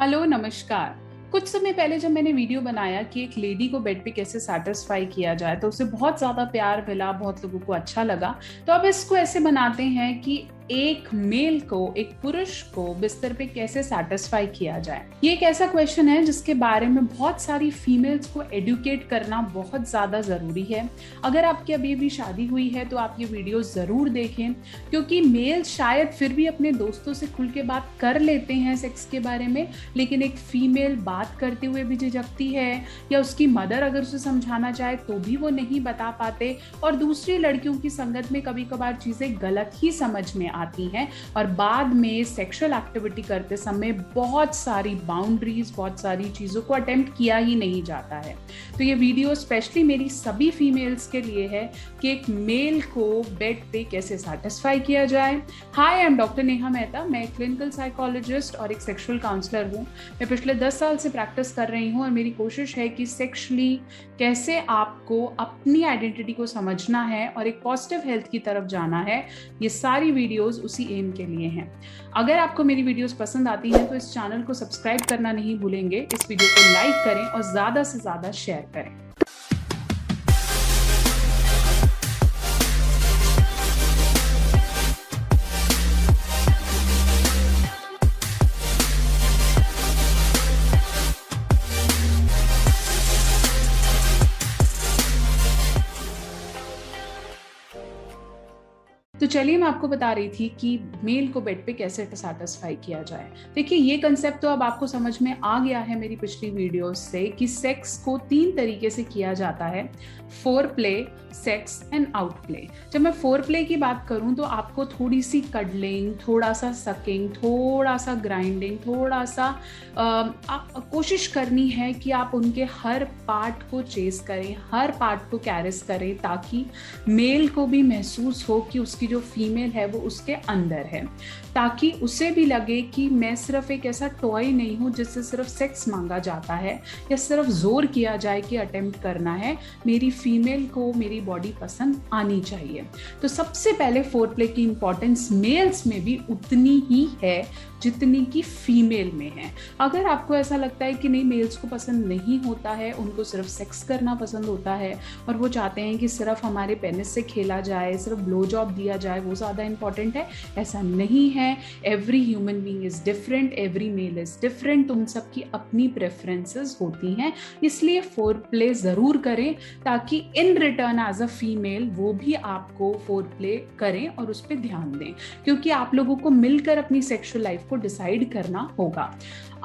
Hello नमस्कार। कुछ समय पहले जब मैंने वीडियो बनाया कि एक लेडी को बेड पे कैसे सैटिस्फाई किया जाए तो उसे बहुत ज़्यादा प्यार मिला, बहुत लोगों को अच्छा लगा। तो अब इसको ऐसे बनाते हैं कि एक मेल को, एक पुरुष को बिस्तर पे कैसे सैटिस्फाई किया जाए। ये एक ऐसा क्वेश्चन है जिसके बारे में बहुत सारी फीमेल्स को एडुकेट करना बहुत ज़्यादा ज़रूरी है। अगर आपकी अभी अभी शादी हुई है तो आप ये वीडियो ज़रूर देखें, क्योंकि मेल शायद फिर भी अपने दोस्तों से खुल के बात कर लेते हैं सेक्स के बारे में, लेकिन एक फीमेल बात करते हुए भी झिझकती है, या उसकी मदर अगर उसे समझाना चाहे तो भी वो नहीं बता पाते, और दूसरी लड़कियों की संगत में कभी कभार चीज़ें गलत ही समझ में आती हैं, और बाद में सेक्सुअल एक्टिविटी करते समय बहुत सारी बाउंड्रीज, बहुत सारी चीज़ों को अटेम्प्ट किया ही नहीं जाता है। तो ये वीडियो स्पेशली मेरी सभी फीमेल्स के लिए है कि एक मेल को बेड पे कैसे सैटिस्फाई किया जाए। Hi, I am doctor Neha Mehta. मैं एक क्लिनिकल साइकोलॉजिस्ट और एक सेक्सुअल काउंसलर हूँ। मैं पिछले 10 साल से प्रैक्टिस कर रही हूँ और मेरी कोशिश है कि सेक्सुअली कैसे आपको अपनी आइडेंटिटी को समझना है और एक पॉजिटिव हेल्थ की तरफ जाना है। ये सारी वीडियोस उसी एम के लिए हैं। अगर आपको मेरी वीडियोस पसंद आती हैं तो इस चैनल को सब्सक्राइब करना नहीं भूलेंगे, इस वीडियो को लाइक करें और ज़्यादा से ज़्यादा शेयर करें। तो चलिए, मैं आपको बता रही थी कि मेल को बेड पे कैसे सैटिस्फाई किया जाए। देखिए, ये कंसेप्ट तो अब आपको समझ में आ गया है मेरी पिछली वीडियोस से कि सेक्स को 3 तरीके से किया जाता है: four play, sex and out play. जब मैं फोर प्ले की बात करूं तो आपको थोड़ी सी कडलिंग, थोड़ा सा सकिंग, थोड़ा सा ग्राइंडिंग, थोड़ा सा आप कोशिश करनी है कि आप उनके हर पार्ट को चेस करें, हर पार्ट को कैरेस करें, ताकि मेल को भी महसूस हो कि उसकी जो फीमेल है वो उसके अंदर है, ताकि उसे भी लगे कि मैं सिर्फ एक ऐसा टॉय नहीं हूँ जिससे सिर्फ सेक्स मांगा जाता है या सिर्फ जोर किया जाए कि अटेम्प्ट करना है। मेरी फीमेल को मेरी बॉडी पसंद आनी चाहिए। तो सबसे पहले फोर प्ले की इंपॉर्टेंस मेल्स में भी उतनी ही है जितनी कि फीमेल में है। अगर आपको ऐसा लगता है कि नहीं, मेल्स को पसंद नहीं होता है, उनको सिर्फ सेक्स करना पसंद होता है और वो चाहते हैं कि सिर्फ हमारे पेनिस से खेला जाए, सिर्फ ब्लो जॉब दिया जाए, वो ज़्यादा इंपॉर्टेंट है, ऐसा नहीं है। Every human being is different, every male is different. उन सबकी अपनी प्रेफरेंसेस होती हैं, इसलिए फोर प्ले ज़रूर करें ताकि in return as a female वो भी आपको फोर प्ले करें और उस पर ध्यान दें, क्योंकि आप लोगों को मिलकर अपनी सेक्सुअल लाइफ को डिसाइड करना होगा।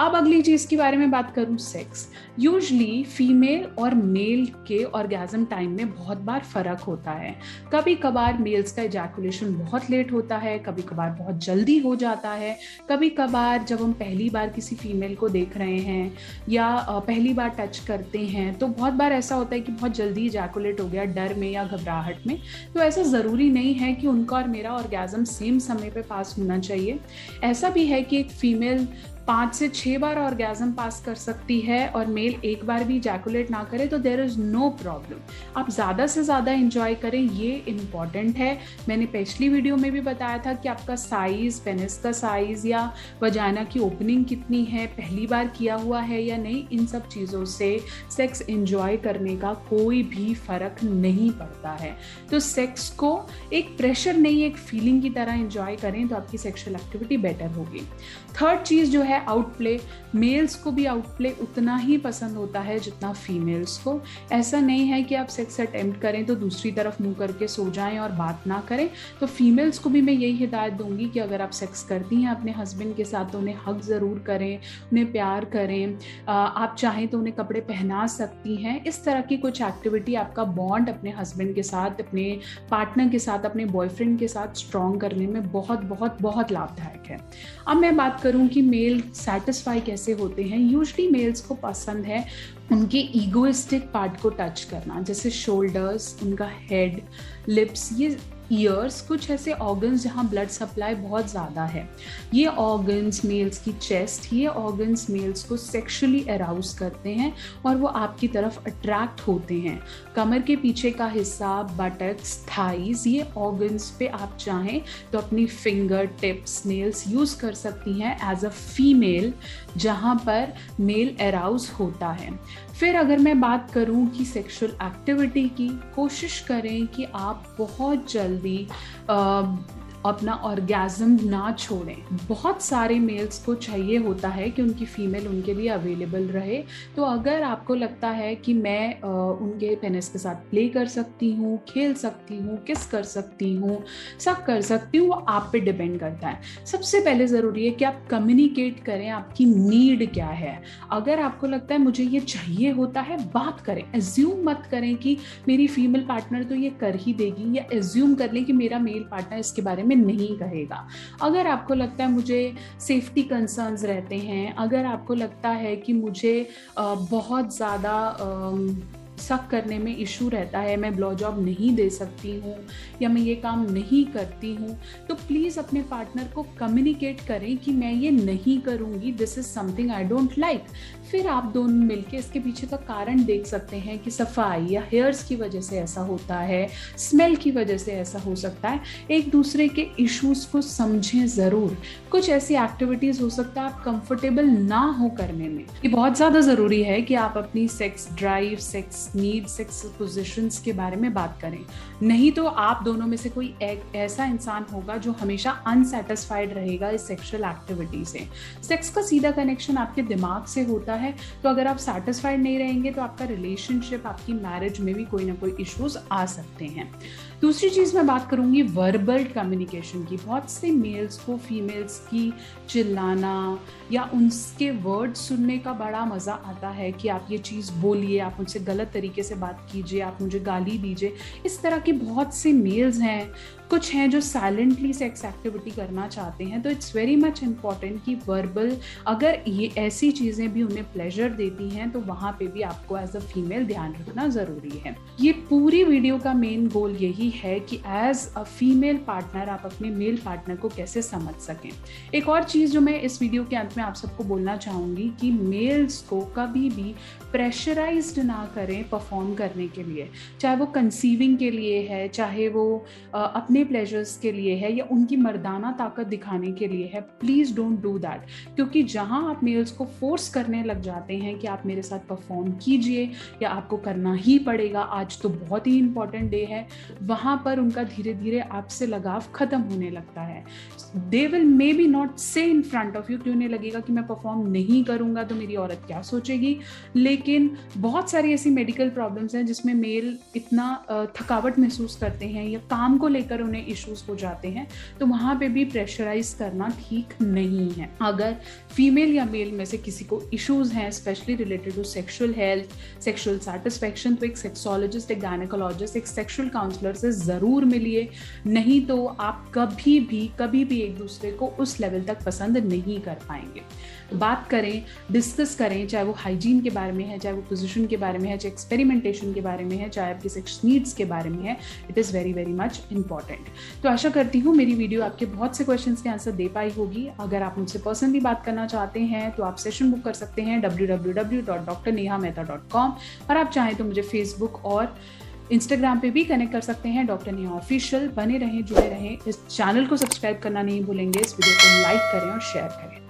अब अगली चीज के बारे में बात करूं, सेक्स। यूजली फीमेल और मेल के ऑर्गेज्म टाइम में बहुत बार फर्क होता है। कभी कभार मेल्स का इजैकुलेशन बहुत लेट होता है, कभी कभार बहुत जल्दी हो जाता है। कभी कभार जब हम पहली बार किसी फीमेल को देख रहे हैं या पहली बार टच करते हैं तो बहुत बार ऐसा होता है कि बहुत जल्दी इजैकुलेट हो गया, डर में या घबराहट में। तो ऐसा ज़रूरी नहीं है कि उनका और मेरा ऑर्गेज्म सेम समय पे पास होना चाहिए। ऐसा भी है कि एक फीमेल 5 से 6 बार ऑर्गेज्म पास कर सकती है और मेल एक बार भी इजैकुलेट ना करे, तो देयर इज़ नो प्रॉब्लम। आप ज़्यादा से ज़्यादा एंजॉय करें, ये इम्पॉर्टेंट है। मैंने पिछली वीडियो में भी बताया था कि आपका साइज़, पेनिस का साइज़ या वजाना की ओपनिंग कितनी है, पहली बार किया हुआ है या नहीं, इन सब चीज़ों से सेक्स एंजॉय करने का कोई भी फ़र्क नहीं पड़ता है। तो सेक्स को एक प्रेशर नहीं, एक फीलिंग की तरह एंजॉय करें तो आपकी सेक्सुअल एक्टिविटी बेटर होगी। थर्ड चीज़ जो है आउट प्ले। मेल्स को भी आउट प्ले उतना ही पसंद होता है जितना फीमेल्स को। ऐसा नहीं है कि आप सेक्स अटेम्प्ट करें तो दूसरी तरफ मुंह करके सो जाएं और बात ना करें। तो फीमेल्स को भी मैं यही हिदायत दूंगी कि अगर आप सेक्स करती हैं अपने हस्बैंड के साथ तो उन्हें हग ज़रूर करें, उन्हें प्यार करें। आप चाहें तो उन्हें कपड़े पहना सकती हैं। इस तरह की कुछ एक्टिविटी आपका बॉन्ड अपने हस्बैंड के साथ, अपने पार्टनर के साथ, अपने बॉयफ्रेंड के साथ स्ट्रॉन्ग करने में बहुत बहुत बहुत लाभदायक है। अब मैं बात करूं कि मेल सैटिस्फाई कैसे होते हैं। यूजुअली मेल्स को पसंद है उनके ईगोइस्टिक पार्ट को टच करना, जैसे शोल्डर्स, उनका हेड, लिप्स। ये ईयर्स, कुछ ऐसे ऑर्गन्स जहाँ ब्लड सप्लाई बहुत ज़्यादा है। ये ऑर्गन्स मेल्स की चेस्ट, ये ऑर्गन्स मेल्स को सेक्सुअली अराउज करते हैं और वो आपकी तरफ अट्रैक्ट होते हैं। कमर के पीछे का हिस्सा, बटक्स, थाइज, ये ऑर्गन्स पे आप चाहें तो अपनी फिंगर टिप्स, नेल्स यूज़ कर सकती हैं एज अ फीमेल, जहाँ पर मेल अराउज होता है। फिर अगर मैं बात करूं कि सेक्सुअल एक्टिविटी की, कोशिश करें कि आप बहुत जल्दी अपना ऑर्गेज़म ना छोड़ें। बहुत सारे मेल्स को चाहिए होता है कि उनकी फ़ीमेल उनके लिए अवेलेबल रहे। तो अगर आपको लगता है कि मैं उनके पेनिस के साथ प्ले कर सकती हूँ, खेल सकती हूँ, किस कर सकती हूँ, सब कर सकती हूँ, वो आप पे डिपेंड करता है। सबसे पहले ज़रूरी है कि आप कम्युनिकेट करें आपकी नीड क्या है। अगर आपको लगता है मुझे ये चाहिए होता है, बात करें। एज्यूम मत करें कि मेरी फीमेल पार्टनर तो ये कर ही देगी, या एज्यूम कर लें कि मेरा मेल पार्टनर इसके बारे में नहीं कहेगा। अगर आपको लगता है मुझे सेफ्टी कंसर्न्स रहते हैं, अगर आपको लगता है कि मुझे बहुत ज़्यादा सक करने में इशू रहता है, मैं ब्लो जॉब नहीं दे सकती हूँ या मैं ये काम नहीं करती हूँ, तो प्लीज़ अपने पार्टनर को कम्युनिकेट करें कि मैं ये नहीं करूँगी, this is something I don't like. फिर आप दोनों मिलके इसके पीछे का कारण देख सकते हैं कि सफाई या हेयर्स की वजह से ऐसा होता है, स्मेल की वजह से ऐसा हो सकता है। एक दूसरे के इश्यूज़ को समझें ज़रूर। कुछ ऐसी एक्टिविटीज़ हो सकता है आप कंफर्टेबल ना हो करने में। ये बहुत ज़्यादा ज़रूरी है कि आप अपनी sex drive, sex need, sex positions के बारे में बात करें। नहीं तो आप दोनों में से कोई एक ऐसा इंसान होगा जो हमेशा अनसेटिस्फाइड रहेगा इस सेक्सुअल एक्टिविटी से। सेक्स का सीधा कनेक्शन आपके दिमाग से होता है, तो अगर आप सेटिस्फाइड नहीं रहेंगे तो आपका रिलेशनशिप, आपकी मैरिज में भी कोई ना कोई इश्यूज आ सकते हैं। दूसरी चीज़ मैं बात करूँगी वर्बल कम्युनिकेशन की। बहुत से मेल्स को फीमेल्स की चिल्लाना या उनके वर्ड सुनने का बड़ा मज़ा आता है कि आप ये चीज़ बोलिए, आप मुझसे गलत तरीके से बात कीजिए, आप मुझे गाली दीजिए। इस तरह के बहुत से मेल्स हैं। कुछ हैं जो साइलेंटली सेक्स एक्टिविटी करना चाहते हैं। तो इट्स वेरी मच इम्पॉर्टेंट कि वर्बल, अगर ये ऐसी चीज़ें भी उन्हें प्लेजर देती हैं तो वहाँ पे भी आपको एज अ फीमेल ध्यान रखना ज़रूरी है। ये पूरी वीडियो का मेन गोल यही है कि एज अ फीमेल पार्टनर आप अपने मेल पार्टनर को कैसे समझ सकें। एक और चीज़ जो मैं इस वीडियो के अंत में आप सबको बोलना चाहूँगी कि मेल्स को कभी भी प्रेशराइज्ड ना करें परफॉर्म करने के लिए, चाहे वो कंसीविंग के लिए है, चाहे वो अपने प्लेजर्स के लिए है या उनकी मर्दाना ताकत दिखाने के लिए है। प्लीज़ डोंट डू दैट, क्योंकि जहां आप मेल्स को फोर्स करने लग जाते हैं कि आप मेरे साथ परफॉर्म कीजिए या आपको करना ही पड़ेगा, आज तो बहुत ही इंपॉर्टेंट डे है, वहां पर उनका धीरे धीरे आपसे लगाव खत्म होने लगता है। They will may be not से इन फ्रंट ऑफ यू कि उन्हें लगेगा कि मैं परफॉर्म नहीं करूंगा तो मेरी औरत क्या सोचेगी, लेकिन बहुत सारी ऐसी मेडिकल प्रॉब्लम्स हैं जिसमें मेल इतना थकावट महसूस करते हैं या काम को लेकर उन्हें इश्यूज हो जाते हैं, तो वहां पे भी प्रेशराइज करना ठीक नहीं है। अगर फीमेल या मेल में से किसी को इश्यूज हैं specially related to sexual health, sexual satisfaction, तो एक सेक्सोलॉजिस्ट, एक गायनेकोलॉजिस्ट, एक सेक्सुअल काउंसलर से ज़रूर मिलिए। नहीं तो आप कभी भी एक दूसरे को उस लेवल तक पसंद नहीं कर पाएंगे। बात करें, डिस्कस करें, चाहे वो हाइजीन के बारे में है, चाहे वो पोजीशन के बारे में है, चाहे एक्सपेरिमेंटेशन के बारे में है, चाहे आपकी सेक्स नीड्स के बारे में है। It is very very much important. तो आशा करती हूँ मेरी वीडियो आपके बहुत से क्वेश्चंस के आंसर दे पाई होगी। अगर आप मुझसे पर्सनली बात करना चाहते हैं तो आप सेशन बुक कर सकते हैं www.drnehamehta.com, और आप चाहें तो मुझे फेसबुक और इंस्टाग्राम पे भी कनेक्ट कर सकते हैं, डॉक्टर नेहा ऑफिशियल। बने रहें, जुड़े रहें। इस चैनल को सब्सक्राइब करना नहीं भूलेंगे। इस वीडियो को लाइक करें और शेयर करें।